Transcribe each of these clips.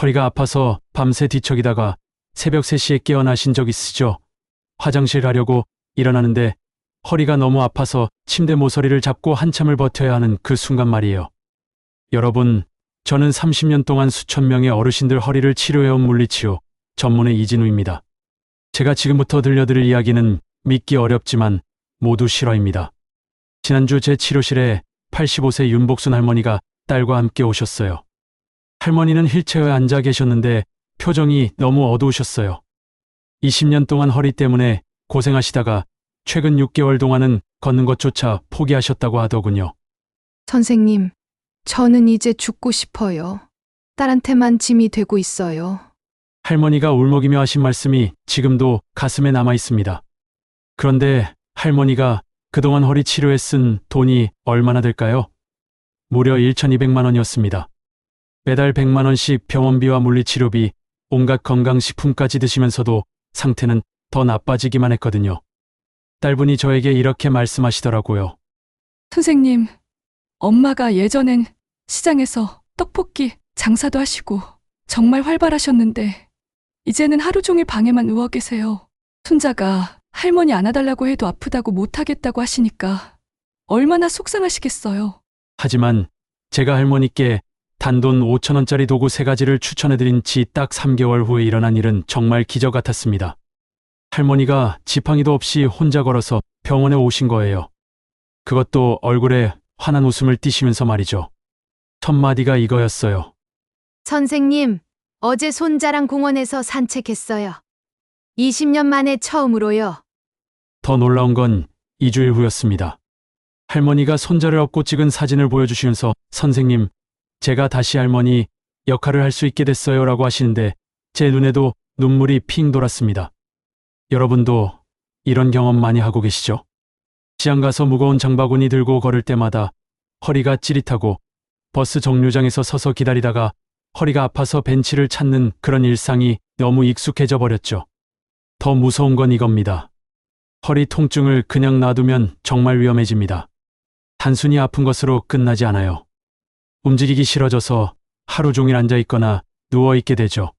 허리가 아파서 밤새 뒤척이다가 새벽 3시에 깨어나신 적 있으시죠? 화장실 가려고 일어나는데 허리가 너무 아파서 침대 모서리를 잡고 한참을 버텨야 하는 그 순간 말이에요. 여러분, 저는 30년 동안 수천 명의 어르신들 허리를 치료해온 물리치료 전문의 이진우입니다. 제가 지금부터 들려드릴 이야기는 믿기 어렵지만 모두 실화입니다. 지난주 제 치료실에 85세 윤복순 할머니가 딸과 함께 오셨어요. 할머니는 휠체어에 앉아 계셨는데 표정이 너무 어두우셨어요. 20년 동안 허리 때문에 고생하시다가 최근 6개월 동안은 걷는 것조차 포기하셨다고 하더군요. 선생님, 저는 이제 죽고 싶어요. 딸한테만 짐이 되고 있어요. 할머니가 울먹이며 하신 말씀이 지금도 가슴에 남아 있습니다. 그런데 할머니가 그동안 허리 치료에 쓴 돈이 얼마나 될까요? 무려 1,200만 원이었습니다. 매달 100만 원씩 병원비와 물리치료비, 온갖 건강식품까지 드시면서도 상태는 더 나빠지기만 했거든요. 딸분이 저에게 이렇게 말씀하시더라고요. 선생님, 엄마가 예전엔 시장에서 떡볶이 장사도 하시고 정말 활발하셨는데 이제는 하루 종일 방에만 누워 계세요. 손자가 할머니 안아달라고 해도 아프다고 못하겠다고 하시니까 얼마나 속상하시겠어요. 하지만 제가 할머니께 단돈 5,000원짜리 도구 3가지를 추천해드린 지 딱 3개월 후에 일어난 일은 정말 기적 같았습니다. 할머니가 지팡이도 없이 혼자 걸어서 병원에 오신 거예요. 그것도 얼굴에 환한 웃음을 띠시면서 말이죠. 첫 마디가 이거였어요. 선생님, 어제 손자랑 공원에서 산책했어요. 20년 만에 처음으로요. 더 놀라운 건 2주일 후였습니다. 할머니가 손자를 업고 찍은 사진을 보여주시면서 선생님, 제가 다시 할머니 역할을 할 수 있게 됐어요 라고 하시는데 제 눈에도 눈물이 핑 돌았습니다. 여러분도 이런 경험 많이 하고 계시죠? 시장 가서 무거운 장바구니 들고 걸을 때마다 허리가 찌릿하고 버스 정류장에서 서서 기다리다가 허리가 아파서 벤치를 찾는 그런 일상이 너무 익숙해져 버렸죠. 더 무서운 건 이겁니다. 허리 통증을 그냥 놔두면 정말 위험해집니다. 단순히 아픈 것으로 끝나지 않아요. 움직이기 싫어져서 하루 종일 앉아있거나 누워있게 되죠.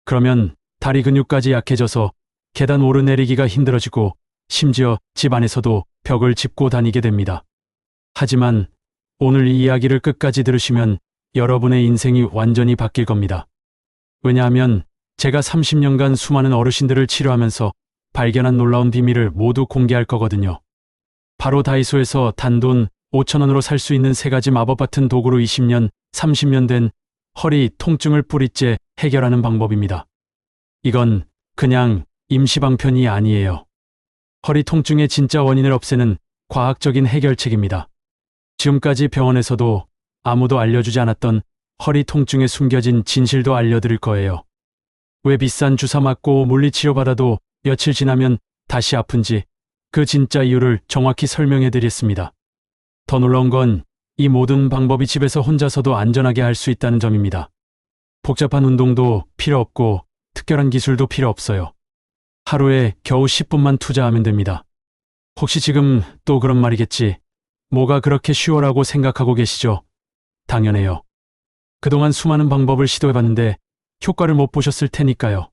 그러면 다리 근육까지 약해져서 계단 오르내리기가 힘들어지고 심지어 집 안에서도 벽을 짚고 다니게 됩니다. 하지만 오늘 이 이야기를 끝까지 들으시면 여러분의 인생이 완전히 바뀔 겁니다. 왜냐하면 제가 30년간 수많은 어르신들을 치료하면서 발견한 놀라운 비밀을 모두 공개할 거거든요. 바로 다이소에서 단돈 5,000원으로 살 수 있는 3가지 마법 같은 도구로 20년, 30년 된 허리 통증을 뿌리째 해결하는 방법입니다. 이건 그냥 임시방편이 아니에요. 허리 통증의 진짜 원인을 없애는 과학적인 해결책입니다. 지금까지 병원에서도 아무도 알려주지 않았던 허리 통증에 숨겨진 진실도 알려드릴 거예요. 왜 비싼 주사 맞고 물리치료 받아도 며칠 지나면 다시 아픈지 그 진짜 이유를 정확히 설명해 드리겠습니다. 더 놀라운 건 이 모든 방법이 집에서 혼자서도 안전하게 할 수 있다는 점입니다. 복잡한 운동도 필요 없고 특별한 기술도 필요 없어요. 하루에 겨우 10분만 투자하면 됩니다. 혹시 지금 또 그런 말이겠지. 뭐가 그렇게 쉬워라고 생각하고 계시죠? 당연해요. 그동안 수많은 방법을 시도해봤는데 효과를 못 보셨을 테니까요.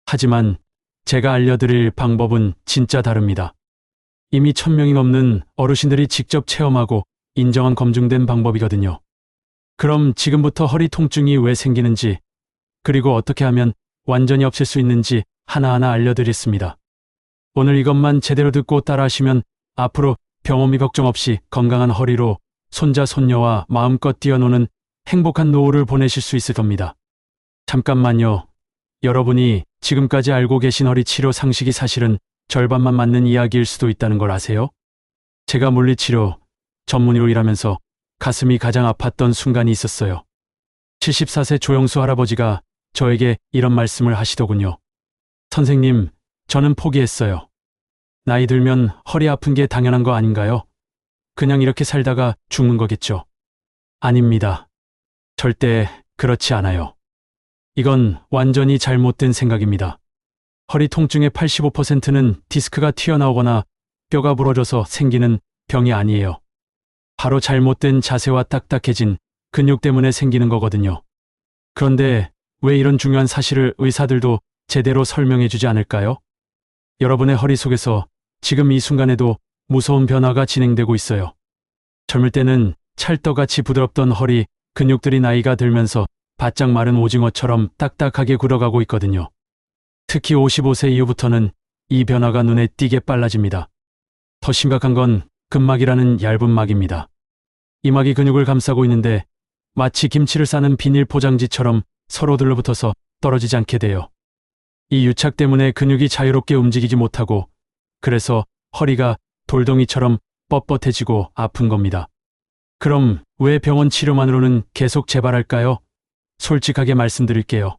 하지만 제가 알려드릴 방법은 진짜 다릅니다. 이미 1,000명이 넘는 어르신들이 직접 체험하고 인정한 검증된 방법이거든요. 그럼 지금부터 허리 통증이 왜 생기는지, 그리고 어떻게 하면 완전히 없앨 수 있는지 하나하나 알려드리겠습니다. 오늘 이것만 제대로 듣고 따라하시면 앞으로 병원비 걱정 없이 건강한 허리로 손자, 손녀와 마음껏 뛰어노는 행복한 노후를 보내실 수 있을 겁니다. 잠깐만요. 여러분이 지금까지 알고 계신 허리 치료 상식이 사실은 절반만 맞는 이야기일 수도 있다는 걸 아세요? 제가 물리치료 전문의로 일하면서 가슴이 가장 아팠던 순간이 있었어요. 74세 조영수 할아버지가 저에게 이런 말씀을 하시더군요. 선생님, 저는 포기했어요. 나이 들면 허리 아픈 게 당연한 거 아닌가요? 그냥 이렇게 살다가 죽는 거겠죠. 아닙니다. 절대 그렇지 않아요. 이건 완전히 잘못된 생각입니다. 허리 통증의 85%는 디스크가 튀어나오거나 뼈가 부러져서 생기는 병이 아니에요. 바로 잘못된 자세와 딱딱해진 근육 때문에 생기는 거거든요. 그런데 왜 이런 중요한 사실을 의사들도 제대로 설명해 주지 않을까요? 여러분의 허리 속에서 지금 이 순간에도 무서운 변화가 진행되고 있어요. 젊을 때는 찰떡같이 부드럽던 허리 근육들이 나이가 들면서 바짝 마른 오징어처럼 딱딱하게 굳어가고 있거든요. 특히 55세 이후부터는 이 변화가 눈에 띄게 빨라집니다. 더 심각한 건 근막이라는 얇은 막입니다. 이 막이 근육을 감싸고 있는데 마치 김치를 싸는 비닐 포장지처럼 서로 들러붙어서 떨어지지 않게 돼요. 이 유착 때문에 근육이 자유롭게 움직이지 못하고 그래서 허리가 돌덩이처럼 뻣뻣해지고 아픈 겁니다. 그럼 왜 병원 치료만으로는 계속 재발할까요? 솔직하게 말씀드릴게요.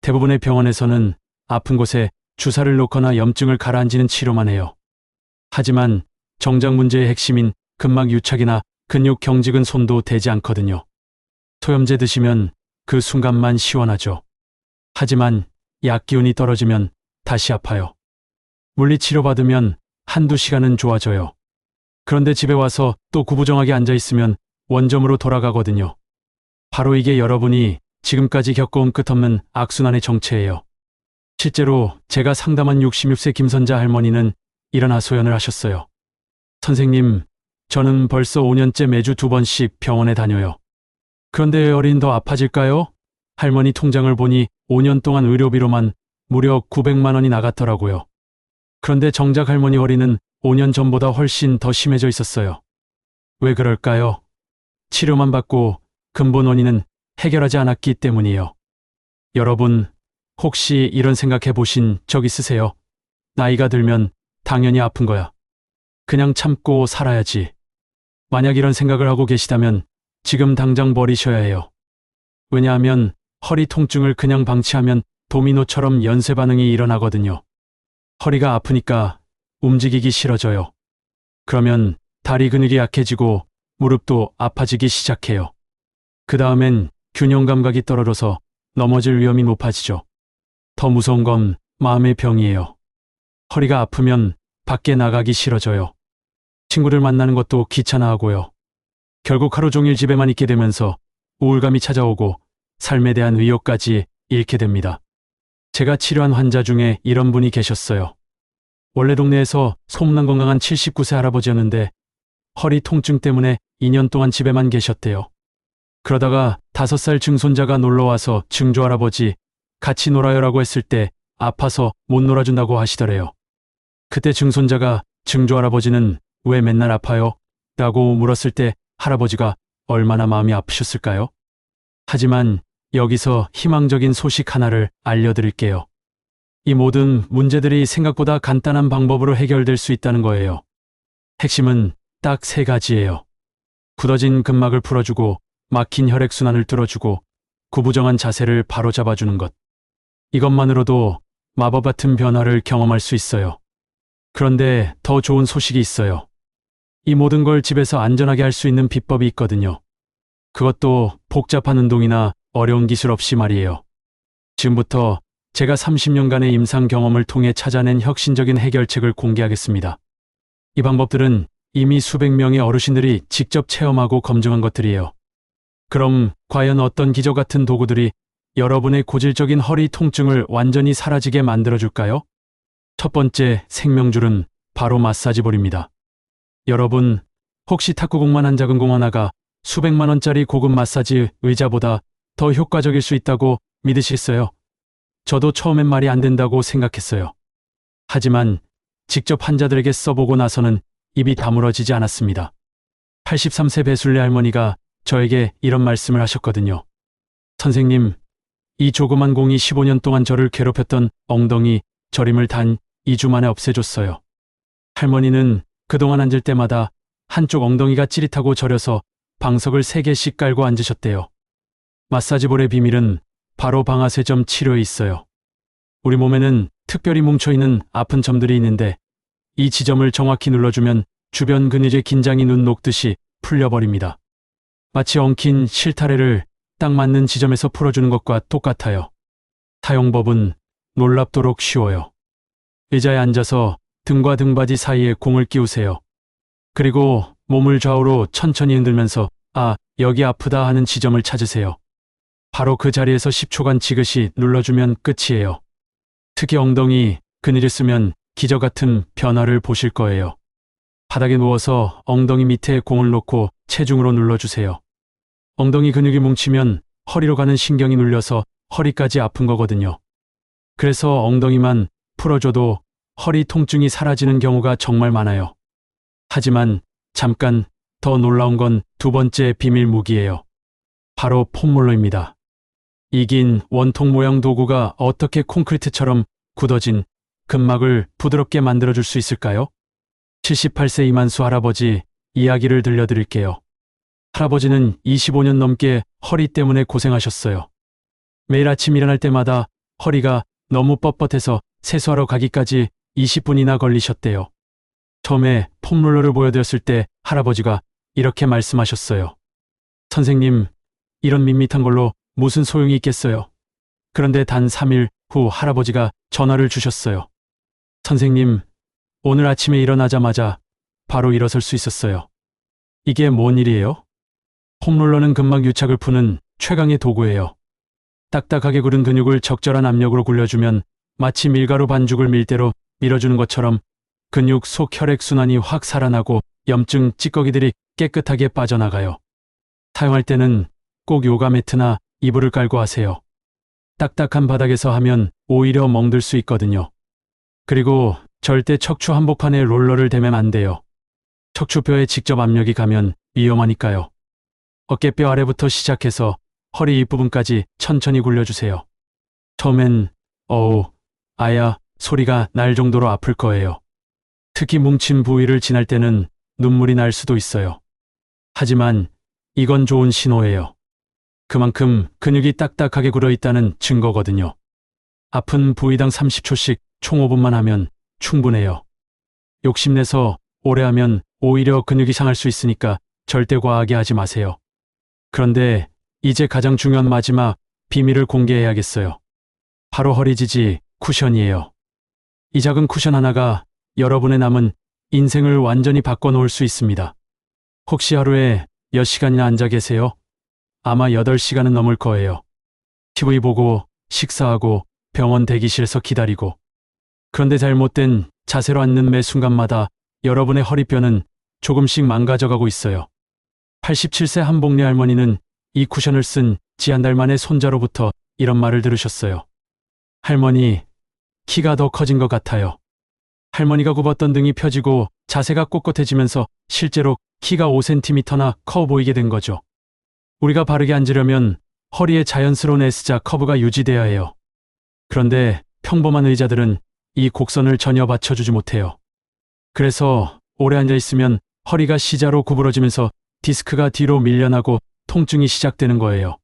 대부분의 병원에서는 아픈 곳에 주사를 놓거나 염증을 가라앉히는 치료만 해요. 하지만 정작 문제의 핵심인 근막 유착이나 근육 경직은 손도 대지 않거든요. 소염제 드시면 그 순간만 시원하죠. 하지만 약 기운이 떨어지면 다시 아파요. 물리치료 받으면 한두 시간은 좋아져요. 그런데 집에 와서 또 구부정하게 앉아있으면 원점으로 돌아가거든요. 바로 이게 여러분이 지금까지 겪어온 끝없는 악순환의 정체예요. 실제로 제가 상담한 66세 김선자 할머니는 이런 하소연을 하셨어요. 선생님, 저는 벌써 5년째 매주 2번씩 병원에 다녀요. 그런데 왜 어린 더 아파질까요? 할머니 통장을 보니 5년 동안 의료비로만 무려 900만 원이 나갔더라고요. 그런데 정작 할머니 허리는 5년 전보다 훨씬 더 심해져 있었어요. 왜 그럴까요? 치료만 받고 근본 원인은 해결하지 않았기 때문이에요. 여러분, 혹시 이런 생각해 보신 적 있으세요? 나이가 들면 당연히 아픈 거야. 그냥 참고 살아야지. 만약 이런 생각을 하고 계시다면 지금 당장 버리셔야 해요. 왜냐하면 허리 통증을 그냥 방치하면 도미노처럼 연쇄 반응이 일어나거든요. 허리가 아프니까 움직이기 싫어져요. 그러면 다리 근육이 약해지고 무릎도 아파지기 시작해요. 그 다음엔 균형 감각이 떨어져서 넘어질 위험이 높아지죠. 더 무서운 건 마음의 병이에요. 허리가 아프면 밖에 나가기 싫어져요. 친구들 만나는 것도 귀찮아하고요. 결국 하루 종일 집에만 있게 되면서 우울감이 찾아오고 삶에 대한 의욕까지 잃게 됩니다. 제가 치료한 환자 중에 이런 분이 계셨어요. 원래 동네에서 소문난 건강한 79세 할아버지였는데 허리 통증 때문에 2년 동안 집에만 계셨대요. 그러다가 5살 증손자가 놀러와서 증조할아버지 같이 놀아요라고 했을 때 아파서 못 놀아준다고 하시더래요. 그때 증손자가 증조할아버지는 왜 맨날 아파요? 라고 물었을 때 할아버지가 얼마나 마음이 아프셨을까요? 하지만 여기서 희망적인 소식 하나를 알려드릴게요. 이 모든 문제들이 생각보다 간단한 방법으로 해결될 수 있다는 거예요. 핵심은 딱 3가지예요. 굳어진 근막을 풀어주고 막힌 혈액순환을 뚫어주고 구부정한 자세를 바로잡아주는 것. 이것만으로도 마법 같은 변화를 경험할 수 있어요. 그런데 더 좋은 소식이 있어요. 이 모든 걸 집에서 안전하게 할 수 있는 비법이 있거든요. 그것도 복잡한 운동이나 어려운 기술 없이 말이에요. 지금부터 제가 30년간의 임상 경험을 통해 찾아낸 혁신적인 해결책을 공개하겠습니다. 이 방법들은 이미 수백 명의 어르신들이 직접 체험하고 검증한 것들이에요. 그럼 과연 어떤 기적 같은 도구들이 여러분의 고질적인 허리 통증을 완전히 사라지게 만들어줄까요? 첫 번째 생명줄은 바로 마사지볼입니다. 여러분, 혹시 탁구공만 한 작은 공 하나가 수백만 원짜리 고급 마사지 의자보다 더 효과적일 수 있다고 믿으시겠어요? 저도 처음엔 말이 안 된다고 생각했어요. 하지만 직접 환자들에게 써보고 나서는 입이 다물어지지 않았습니다. 83세 배술래 할머니가 저에게 이런 말씀을 하셨거든요. 선생님, 이 조그만 공이 15년 동안 저를 괴롭혔던 엉덩이 저림을 단 2주 만에 없애줬어요. 할머니는 그동안 앉을 때마다 한쪽 엉덩이가 찌릿하고 저려서 방석을 3개씩 깔고 앉으셨대요. 마사지볼의 비밀은 바로 방아쇠점 치료에 있어요. 우리 몸에는 특별히 뭉쳐있는 아픈 점들이 있는데 이 지점을 정확히 눌러주면 주변 근육의 긴장이 눈 녹듯이 풀려버립니다. 마치 엉킨 실타래를 딱 맞는 지점에서 풀어주는 것과 똑같아요. 사용법은 놀랍도록 쉬워요. 의자에 앉아서 등과 등받이 사이에 공을 끼우세요. 그리고 몸을 좌우로 천천히 흔들면서 아, 여기 아프다 하는 지점을 찾으세요. 바로 그 자리에서 10초간 지그시 눌러주면 끝이에요. 특히 엉덩이 근육을 쓰면 기적 같은 변화를 보실 거예요. 바닥에 누워서 엉덩이 밑에 공을 놓고 체중으로 눌러주세요. 엉덩이 근육이 뭉치면 허리로 가는 신경이 눌려서 허리까지 아픈 거거든요. 그래서 엉덩이만 풀어줘도 허리 통증이 사라지는 경우가 정말 많아요. 하지만 잠깐 더 놀라운 건 두 번째 비밀 무기예요. 바로 폼롤러입니다. 이 긴 원통 모양 도구가 어떻게 콘크리트처럼 굳어진 근막을 부드럽게 만들어줄 수 있을까요? 78세 이만수 할아버지 이야기를 들려드릴게요. 할아버지는 25년 넘게 허리 때문에 고생하셨어요. 매일 아침 일어날 때마다 허리가 너무 뻣뻣해서 세수하러 가기까지 20분이나 걸리셨대요. 처음에 폼롤러를 보여드렸을 때 할아버지가 이렇게 말씀하셨어요. 선생님, 이런 밋밋한 걸로 무슨 소용이 있겠어요. 그런데 단 3일 후 할아버지가 전화를 주셨어요. 선생님, 오늘 아침에 일어나자마자 바로 일어설 수 있었어요. 이게 뭔 일이에요? 폼롤러는 근막 유착을 푸는 최강의 도구예요. 딱딱하게 구른 근육을 적절한 압력으로 굴려주면 마치 밀가루 반죽을 밀대로 밀어주는 것처럼 근육 속 혈액순환이 확 살아나고 염증, 찌꺼기들이 깨끗하게 빠져나가요. 사용할 때는 꼭 요가 매트나 이불을 깔고 하세요. 딱딱한 바닥에서 하면 오히려 멍들 수 있거든요. 그리고 절대 척추 한복판에 롤러를 대면 안 돼요. 척추뼈에 직접 압력이 가면 위험하니까요. 어깨뼈 아래부터 시작해서 허리 윗부분까지 천천히 굴려주세요. 처음엔 어우, 아야 소리가 날 정도로 아플 거예요. 특히 뭉친 부위를 지날 때는 눈물이 날 수도 있어요. 하지만 이건 좋은 신호예요. 그만큼 근육이 딱딱하게 굳어 있다는 증거거든요. 아픈 부위당 30초씩 총 5분만 하면 충분해요. 욕심내서 오래 하면 오히려 근육이 상할 수 있으니까 절대 과하게 하지 마세요. 그런데 이제 가장 중요한 마지막 비밀을 공개해야겠어요. 바로 허리 지지 쿠션이에요. 이 작은 쿠션 하나가 여러분의 남은 인생을 완전히 바꿔놓을 수 있습니다. 혹시 하루에 몇 시간이나 앉아 계세요? 아마 8시간은 넘을 거예요. TV 보고, 식사하고, 병원 대기실에서 기다리고. 그런데 잘못된 자세로 앉는 매 순간마다 여러분의 허리뼈는 조금씩 망가져가고 있어요. 87세 한복리 할머니는 이 쿠션을 쓴 지 한 달 만에 손자로부터 이런 말을 들으셨어요. 할머니, 키가 더 커진 것 같아요. 할머니가 굽었던 등이 펴지고 자세가 꼿꼿해지면서 실제로 키가 5cm나 커 보이게 된 거죠. 우리가 바르게 앉으려면 허리에 자연스러운 S자 커브가 유지돼야 해요. 그런데 평범한 의자들은 이 곡선을 전혀 받쳐주지 못해요. 그래서 오래 앉아 있으면 허리가 C자로 구부러지면서 디스크가 뒤로 밀려나고 통증이 시작되는 거예요.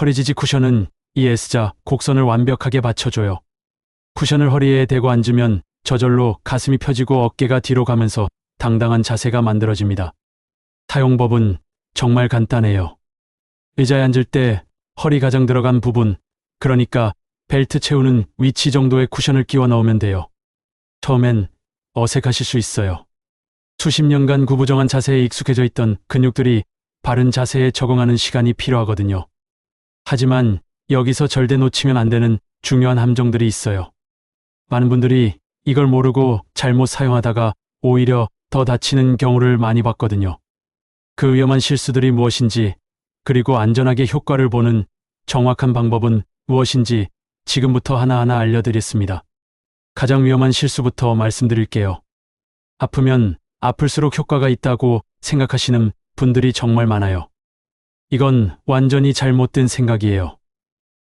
허리 지지 쿠션은 이 S자 곡선을 완벽하게 받쳐줘요. 쿠션을 허리에 대고 앉으면 저절로 가슴이 펴지고 어깨가 뒤로 가면서 당당한 자세가 만들어집니다. 사용법은 정말 간단해요. 의자에 앉을 때 허리 가장 들어간 부분, 그러니까 벨트 채우는 위치 정도의 쿠션을 끼워 넣으면 돼요. 처음엔 어색하실 수 있어요. 수십 년간 구부정한 자세에 익숙해져 있던 근육들이 바른 자세에 적응하는 시간이 필요하거든요. 하지만 여기서 절대 놓치면 안 되는 중요한 함정들이 있어요. 많은 분들이 이걸 모르고 잘못 사용하다가 오히려 더 다치는 경우를 많이 봤거든요. 그 위험한 실수들이 무엇인지, 그리고 안전하게 효과를 보는 정확한 방법은 무엇인지 지금부터 하나하나 알려드리겠습니다. 가장 위험한 실수부터 말씀드릴게요. 아프면 아플수록 효과가 있다고 생각하시는 분들이 정말 많아요. 이건 완전히 잘못된 생각이에요.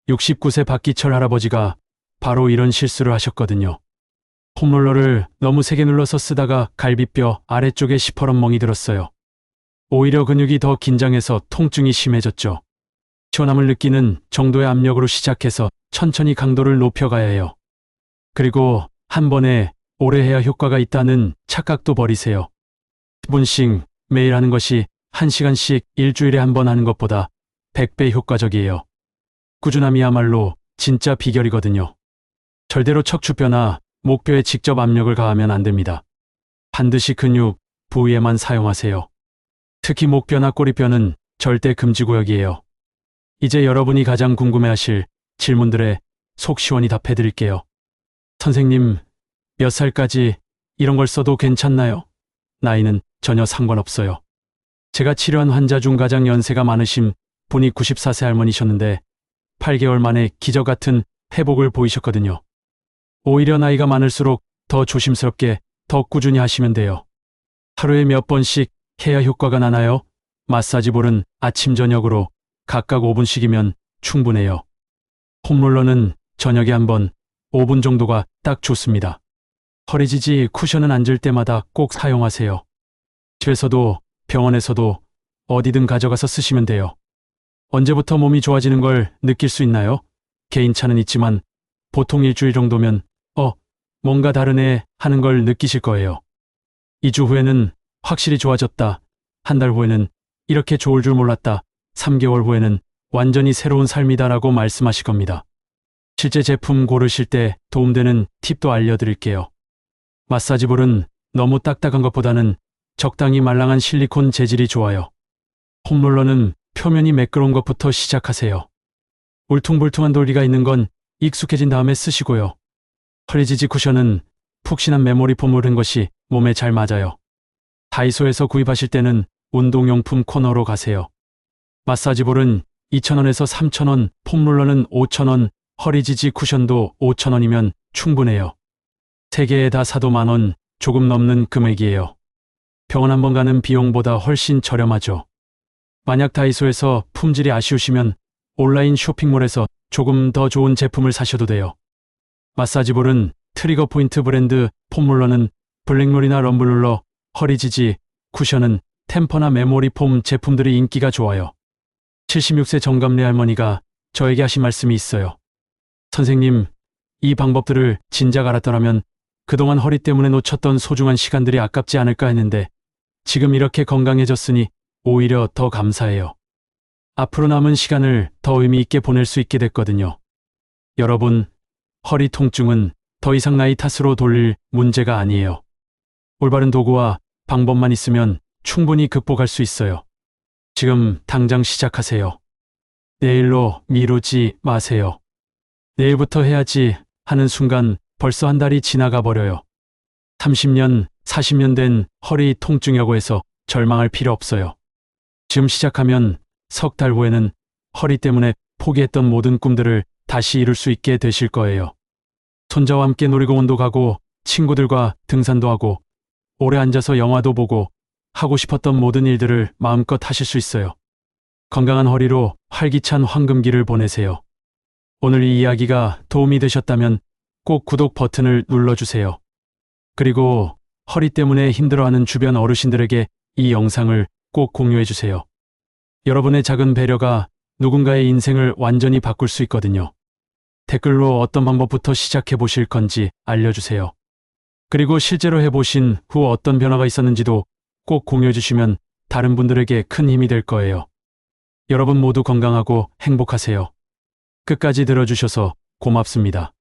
69세 박기철 할아버지가 바로 이런 실수를 하셨거든요. 폼롤러를 너무 세게 눌러서 쓰다가 갈비뼈 아래쪽에 시퍼런 멍이 들었어요. 오히려 근육이 더 긴장해서 통증이 심해졌죠. 시원함을 느끼는 정도의 압력으로 시작해서 천천히 강도를 높여가야 해요. 그리고 한 번에 오래 해야 효과가 있다는 착각도 버리세요. 10분씩 매일 하는 것이 1시간씩 일주일에 한 번 하는 것보다 100배 효과적이에요. 꾸준함이야말로 진짜 비결이거든요. 절대로 척추뼈나 목뼈에 직접 압력을 가하면 안 됩니다. 반드시 근육 부위에만 사용하세요. 특히 목뼈나 꼬리뼈는 절대 금지 구역이에요. 이제 여러분이 가장 궁금해하실 질문들에 속 시원히 답해 드릴게요. 선생님, 몇 살까지 이런 걸 써도 괜찮나요? 나이는 전혀 상관없어요. 제가 치료한 환자 중 가장 연세가 많으신 분이 94세 할머니셨는데 8개월 만에 기적 같은 회복을 보이셨거든요. 오히려 나이가 많을수록 더 조심스럽게 더 꾸준히 하시면 돼요. 하루에 몇 번씩 해야 효과가 나나요? 마사지볼은 아침 저녁으로 각각 5분씩이면 충분해요. 홈롤러는 저녁에 한 번 5분 정도가 딱 좋습니다. 허리 지지 쿠션은 앉을 때마다 꼭 사용하세요. 집에서도 병원에서도 어디든 가져가서 쓰시면 돼요. 언제부터 몸이 좋아지는 걸 느낄 수 있나요? 개인차는 있지만 보통 일주일 정도면 뭔가 다르네 하는 걸 느끼실 거예요. 2주 후에는 확실히 좋아졌다. 한 달 후에는 이렇게 좋을 줄 몰랐다. 3개월 후에는 완전히 새로운 삶이다라고 말씀하실 겁니다. 실제 제품 고르실 때 도움되는 팁도 알려드릴게요. 마사지볼은 너무 딱딱한 것보다는 적당히 말랑한 실리콘 재질이 좋아요. 홈롤러는 표면이 매끄러운 것부터 시작하세요. 울퉁불퉁한 돌기가 있는 건 익숙해진 다음에 쓰시고요. 허리 지지 쿠션은 푹신한 메모리 폼을 한 것이 몸에 잘 맞아요. 다이소에서 구입하실 때는 운동용품 코너로 가세요. 마사지볼은 2,000원에서 3,000원, 폼롤러는 5,000원, 허리 지지 쿠션도 5,000원이면 충분해요. 3개에 다 사도 만원 조금 넘는 금액이에요. 병원 한번 가는 비용보다 훨씬 저렴하죠. 만약 다이소에서 품질이 아쉬우시면 온라인 쇼핑몰에서 조금 더 좋은 제품을 사셔도 돼요. 마사지볼은 트리거 포인트 브랜드, 폼롤러는 블랙롤이나 럼블롤러, 허리 지지, 쿠션은 템퍼나 메모리 폼 제품들이 인기가 좋아요. 76세 정감래 할머니가 저에게 하신 말씀이 있어요. 선생님, 이 방법들을 진작 알았더라면 그동안 허리 때문에 놓쳤던 소중한 시간들이 아깝지 않을까 했는데 지금 이렇게 건강해졌으니 오히려 더 감사해요. 앞으로 남은 시간을 더 의미 있게 보낼 수 있게 됐거든요. 여러분, 허리 통증은 더 이상 나이 탓으로 돌릴 문제가 아니에요. 올바른 도구와 방법만 있으면 충분히 극복할 수 있어요. 지금 당장 시작하세요. 내일로 미루지 마세요. 내일부터 해야지 하는 순간 벌써 한 달이 지나가 버려요. 30년, 40년 된 허리 통증이라고 해서 절망할 필요 없어요. 지금 시작하면 석 달 후에는 허리 때문에 포기했던 모든 꿈들을 다시 이룰 수 있게 되실 거예요. 손자와 함께 놀이공원도 가고 친구들과 등산도 하고 오래 앉아서 영화도 보고 하고 싶었던 모든 일들을 마음껏 하실 수 있어요. 건강한 허리로 활기찬 황금기를 보내세요. 오늘 이 이야기가 도움이 되셨다면 꼭 구독 버튼을 눌러주세요. 그리고 허리 때문에 힘들어하는 주변 어르신들에게 이 영상을 꼭 공유해주세요. 여러분의 작은 배려가 누군가의 인생을 완전히 바꿀 수 있거든요. 댓글로 어떤 방법부터 시작해 보실 건지 알려주세요. 그리고 실제로 해보신 후 어떤 변화가 있었는지도 꼭 공유해 주시면 다른 분들에게 큰 힘이 될 거예요. 여러분 모두 건강하고 행복하세요. 끝까지 들어주셔서 고맙습니다.